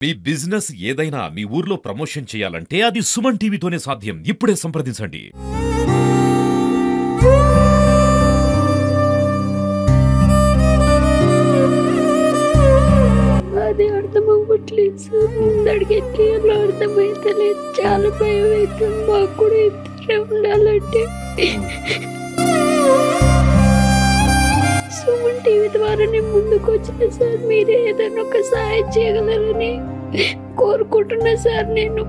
మీ business ఏదైనా మీ ఊర్లో promotion చేయాలంటే అది సుమన్ టీవీతోనే సాధ్యం. ఇప్పుడే సంప్రదించండి. అది అర్థం అవ్వట్లేదు సార్. ముందడిగెట్టి అలా అర్థమైతలేదు. చాలా భయం అవుతుంది. మాకు కూడా ఇద్దరే ఉండాలంటే. సుమన్ టీవీ ద్వారా నేను ముందుకు వచ్చిన సార్. మీరే ఏదైనా ఒక సహాయం చేయగలరని కోరుకుంటున్నా సార్. నేను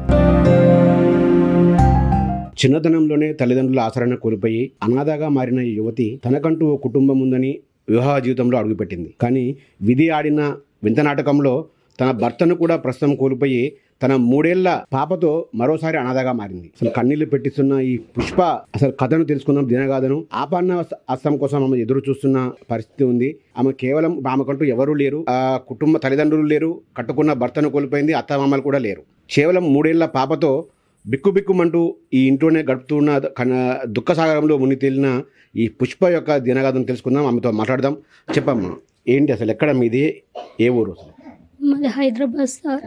చిన్నతనంలోనే తల్లిదండ్రుల ఆసరణ కోల్పోయి అనాథగా మారిన ఈ యువతి తనకంటూ ఓ కుటుంబం ఉందని వివాహ జీవితంలో అడుగుపెట్టింది. కానీ విధి ఆడిన వింత నాటకంలో తన భర్తను కూడా ప్రస్తుతం కోల్పోయి తన 3 ఏళ్ల పాపతో మరోసారి అనాథగా మారింది. అసలు కన్నీళ్లు పెట్టిస్తున్న ఈ పుష్ప అసలు కథను తెలుసుకుందాం. దినగాథను ఆపన్న అస్తం కోసం ఆమె ఎదురు చూస్తున్న పరిస్థితి ఉంది. ఆమె కేవలం ఆమెకంటూ ఎవరూ లేరు. ఆ కుటుంబ తల్లిదండ్రులు లేరు. కట్టుకున్న భర్తను కోల్పోయింది. అత్తమామలు కూడా లేరు. కేవలం 3 ఏళ్ల పాపతో బిక్కుబిక్కుమంటూ ఈ ఇంట్లోనే గడుపుతున్న దుఃఖసాగరంలో ముని తేలిన ఈ పుష్ప యొక్క దినగాథను తెలుసుకుందాం. ఆమెతో మాట్లాడదాం. చెప్పమ్మా, ఏంటి అసలు ఎక్కడ మీది, ఏ ఊరు? అసలు మాది హైదరాబాద్ సార్.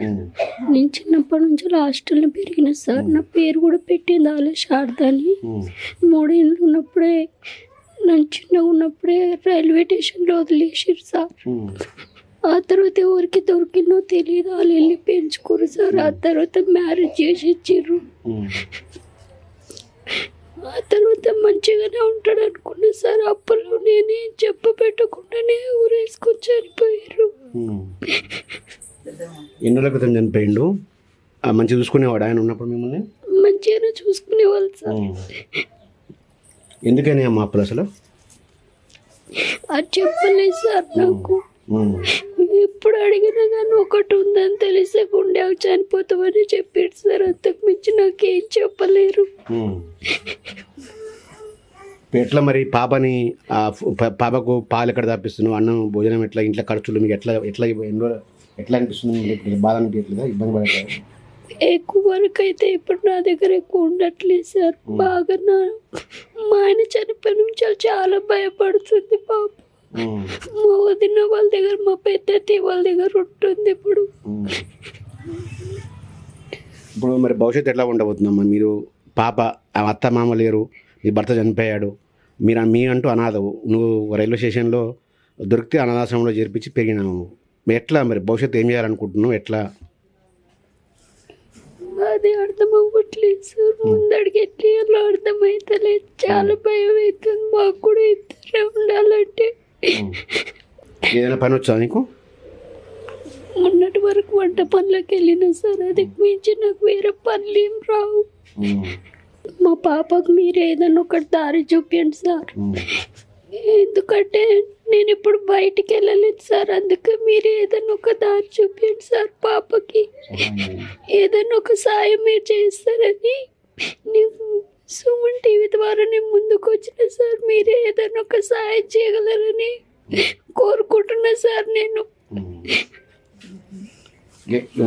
నేను చిన్నప్పటి నుంచి హాస్టల్లో పెరిగిన సార్. నా పేరు కూడా పెట్టింది ఆలే శారద అని. 3 ఏళ్ళు ఉన్నప్పుడే, నేను చిన్నగా ఉన్నప్పుడే రైల్వే స్టేషన్లో వదిలేసారు సార్. ఆ తర్వాత ఎవరికి దొరికిందో తెలియదు. వాళ్ళు వెళ్ళి పెంచుకోరు సార్. ఆ తర్వాత మ్యారేజ్ చేసి ఇచ్చిర్రు. ఆ తర్వాత మంచిగానే ఉంటాడు అనుకున్నా సార్. అప్పుడు నేనేం చెప్పబెట్టకుండానే ఊరేసుకొని చనిపోయారు. ఎన్ని రోజుల క్రితం చనిపోయిండు? మంచిగా చూసుకునేవాడు ఆయన ఉన్నప్పుడు మిమ్మల్ని? మంచిగానే చూసుకునేవాళ్ళు సార్. ఎందుకని అమ్మ అప్పుడు అసలు అది చెప్పలేదు సార్. నాకు ఎప్పుడు అడిగినా కానీ ఒకటి ఉందని తెలిసే గుండె చనిపోతామని చెప్పాడు సార్. అంతకు మించి నాకేం చెప్పలేరు. ఎట్లా మరి పాపని పాపకు పాలు ఎక్కడ తప్పిస్తున్నావు? అన్నం భోజనం ఎట్లా? ఇంట్లో ఖర్చులు మీకు ఎట్లా ఎట్లా ఎట్లా అనిపిస్తుంది? బాధ అనిపించట్లేదా? ఇబ్బంది పడట్లేదు? ఎక్కువ వరకు అయితే ఇప్పుడు నా దగ్గర ఎక్కువ ఉండట్లేదు సార్. బాగా మా ఆయన చనిపోయిన నుంచి చాలా భయపడుతుంది పాప. మా వదిన వాళ్ళ దగ్గర, మా పెద్ద వాళ్ళ దగ్గర ఉంటుంది ఇప్పుడు. ఇప్పుడు మరి భవిష్యత్తు ఎట్లా ఉండబోతుందమ్మా? మీరు పాప, అత్త మామ లేరు, నీ భర్త చనిపోయాడు, మీ అంటూ అనాథవు. నువ్వు రైల్వే స్టేషన్లో దొరికితే అనాథాశ్రమంలో చేర్పించి పెరిగినావు. ఎట్లా మరి భవిష్యత్తు ఏం చేయాలనుకుంటున్నావు? ఎట్లా? అది అర్థం అవ్వట్లేదు సార్. ముందడిగెట్టి అలా అర్థమైతలేదు. చాలా భయం అవుతుంది. మాకు కూడా ఇద్దరే ఉండాలంటే. ఏదైనా పని వచ్చా నీకు? మొన్నటి వరకు వంట పనులకు వెళ్ళినా సార్. అది మించి నాకు వేరే పనులు ఏం రావు. మా పాపకు మీరు ఏదైనా ఒకటి దారి చూపించండి సార్. ఎందుకంటే నేను ఇప్పుడు బయటికి వెళ్ళలేదు సార్. అందుకే మీరు ఏదైనా ఒక దారి చూపించండి సార్. పాపకి ఏదైనా ఒక సాయం మీరు చేస్తారని నేను సుమన్ టీవీ ద్వారా నేను ముందుకు వచ్చిన సార్. మీరే ఏదైనా ఒక సాయం చేయగలరని కోరుకుంటున్నా సార్. నేను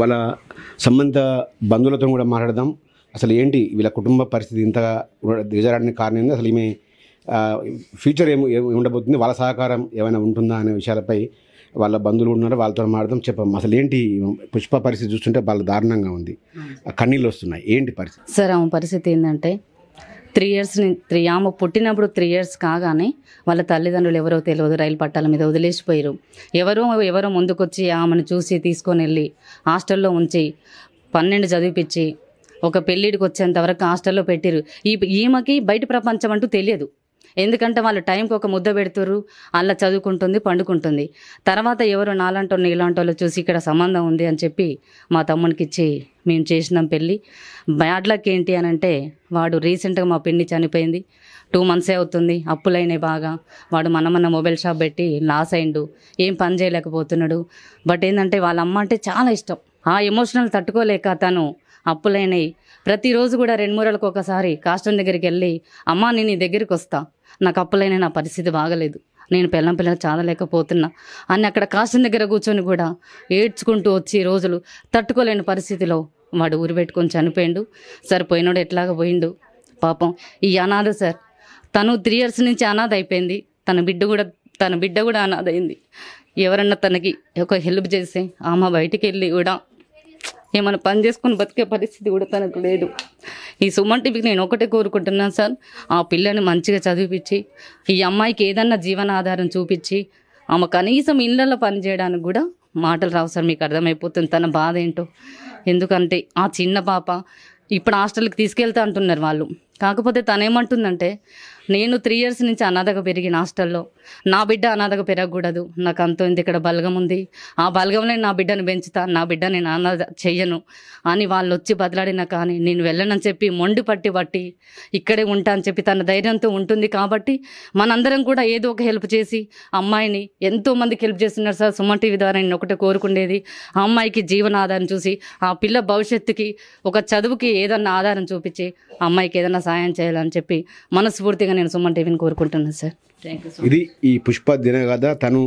వాళ్ళ సంబంధ బంధువులతో కూడా మాట్లాడదాం. అసలు ఏంటి వీళ్ళ కుటుంబ పరిస్థితి ఇంతగా దిగజారడానికి కారణం ఏంది? అసలు ఈమె ఫ్యూచర్ ఏమి ఉండబోతుంది? వాళ్ళ సహకారం ఏమైనా ఉంటుందా అనే విషయాలపై వాళ్ళ బంధువులు ఉన్నారు, వాళ్ళతో మాట్లాడదాం. చెప్పమ్మా, అసలు ఏంటి పుష్ప పరిస్థితి చూస్తుంటే వాళ్ళ దారుణంగా ఉంది. కన్నీళ్ళు వస్తున్నాయి. ఏంటి పరిస్థితి? సార్ ఆమె పరిస్థితి ఏంటంటే 3 years ఆమె పుట్టినప్పుడు 3 years కాగానే వాళ్ళ తల్లిదండ్రులు ఎవరో తెలియదు రైలు పట్టాల మీద వదిలేసిపోయారు. ఎవరో ముందుకొచ్చి ఆమెను చూసి తీసుకొని వెళ్ళి హాస్టల్లో ఉంచి 12 చదివిపించి ఒక పెళ్ళిడికి వచ్చేంతవరకు హాస్టల్లో పెట్టిరు. ఈమెకి బయట ప్రపంచం అంటూ తెలియదు. ఎందుకంటే వాళ్ళు టైంకి ఒక ముద్ద పెడుతురు, అలా చదువుకుంటుంది, పండుకుంటుంది. తర్వాత ఎవరో నాలాంటోళ్ళు నీలాంటోళ్ళు చూసి ఇక్కడ సంబంధం ఉంది అని చెప్పి మా తమ్మునికి ఇచ్చి మేము చేసినాం పెళ్ళి. బ్యాడ్ లక్ ఏంటి అని అంటే వాడు రీసెంట్గా మా పిన్ని చనిపోయింది. 2 months అవుతుంది. అప్పులైనాయి బాగా. వాడు మన మొబైల్ షాప్ పెట్టి లాస్ అయిండు. ఏం పని చేయలేకపోతున్నాడు. బట్ ఏంటంటే వాళ్ళ అమ్మ అంటే చాలా ఇష్టం. ఆ ఎమోషనల్ తట్టుకోలేక తను అప్పులైనాయి. ప్రతిరోజు కూడా 2-3 రోజులకు ఒకసారి కాస్టం దగ్గరికి వెళ్ళి, అమ్మ నేను నీ దగ్గరికి వస్తా, నాకు అప్పులైనా, నా పరిస్థితి బాగలేదు, నేను పిల్లలు చాలలేకపోతున్నా అని అక్కడ కాస్టం దగ్గర కూర్చొని కూడా ఏడ్చుకుంటూ వచ్చి రోజులు తట్టుకోలేని పరిస్థితిలో వాడు ఊరి పెట్టుకొని చనిపోయిండు. సరిపోయినోడు ఎట్లాగా పోయిండు పాపం. ఈ అనాథ సార్ తను 3 years నుంచి అనాథ అయిపోయింది. తన బిడ్డ కూడా అనాథ అయింది. ఎవరన్నా తనకి ఒక హెల్ప్ చేస్తే ఆమె బయటికి వెళ్ళి కూడా ఏమైనా పని చేసుకొని బతికే పరిస్థితి కూడా తనకు లేదు. ఈ సుమన్ టీవీకి నేను ఒకటే కోరుకుంటున్నాను సార్, ఆ పిల్లని మంచిగా చదివిపించి ఈ అమ్మాయికి ఏదన్నా జీవనాధారం చూపించి ఆమె కనీసం ఇళ్ళల్లో పని చేయడానికి కూడా మాటలు రావు సార్. మీకు అర్థమైపోతుంది తన బాధ ఏంటో. ఎందుకంటే ఆ చిన్న పాప ఇప్పుడు హాస్టల్కి తీసుకెళ్తా అంటున్నారు వాళ్ళు. కాకపోతే తనేమంటుందంటే, నేను 3 years నుంచి అనాథగా పెరిగిన హాస్టల్లో, నా బిడ్డ అనాథగా పెరగకూడదు, నాకు అంతో ఇంత ఇక్కడ బలగం ఉంది, ఆ బలగంలో నా బిడ్డను పెంచుతా, నా బిడ్డ నేను అనాథ చెయ్యను అని వాళ్ళు వచ్చి బదిలాడినా కానీ నేను వెళ్ళనని చెప్పి మొండి పట్టి ఇక్కడే ఉంటా అని చెప్పి తన ధైర్యంతో ఉంటుంది. కాబట్టి మనందరం కూడా ఏదో ఒక హెల్ప్ చేసి అమ్మాయిని, ఎంతో మందికి హెల్ప్ చేస్తున్నారు సార్. సుమన్ టీవీ ద్వారా నేను ఒకటే కోరుకునేది, ఆ అమ్మాయికి జీవనాధారం చూసి ఆ పిల్ల భవిష్యత్తుకి ఒక చదువుకి ఏదన్నా ఆధారం చూపించి ఆ అమ్మాయికి ఏదైనా సాయం చేయాలని చెప్పి మనస్ఫూర్తిగా నేను సుమన్ టీవీని కోరుకుంటున్నాను సార్. Thank you. ఇది ఈ పుష్ప దినగాథ. తను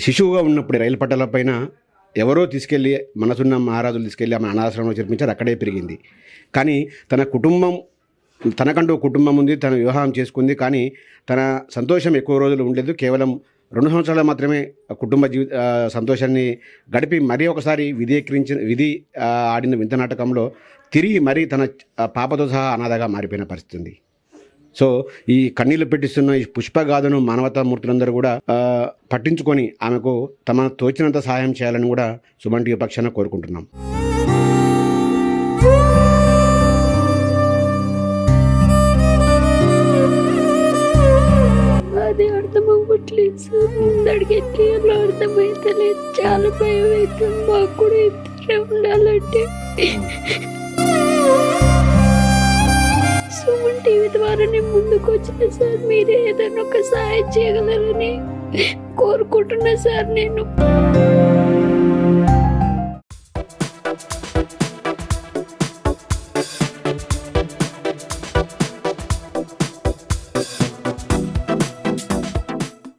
శిశువుగా ఉన్నప్పుడు రైలు పట్టాలపైన ఎవరో తీసుకెళ్ళి, మనసున్న మహారాజులు తీసుకెళ్ళి ఆమె అనాథాశ్రమంలో చేర్పించారు. అక్కడే పెరిగింది. కానీ తన కుటుంబం, తనకంటూ కుటుంబం ఉంది, తన వివాహం చేసుకుంది. కానీ తన సంతోషం ఎక్కువ రోజులు ఉండలేదు. కేవలం 2 సంవత్సరాలు మాత్రమే కుటుంబ సంతోషాన్ని గడిపి మరీ ఒకసారి విధి ఆడిన వింత నాటకంలో తిరిగి మరీ తన పాపతో సహా అనాథగా మారిపోయిన పరిస్థితి ఉంది. సో ఈ కన్నీళ్లు పెట్టిస్తున్న ఈ పుష్పగాథను మానవతామూర్తులందరూ కూడా పట్టించుకొని ఆమెకు తమ తోచినంత సహాయం చేయాలని కూడా సుమన్ టీవీ పక్షాన కోరుకుంటున్నాం. అది అర్థం అవ్వట్లేదు సార్. ముందడిగెట్టి అలా అర్థమైతలేదు. చాలా భయం అవుతుంది మాకు కూడా ఇద్దరే ఉండాలంటే. సుమన్ టీవీ ద్వారా నేను ముందుకు వచ్చిన సార్. మీరే ఏదైనా ఒక సహాయం చేయగలరని కోరుకుంటున్నా సార్ నేను.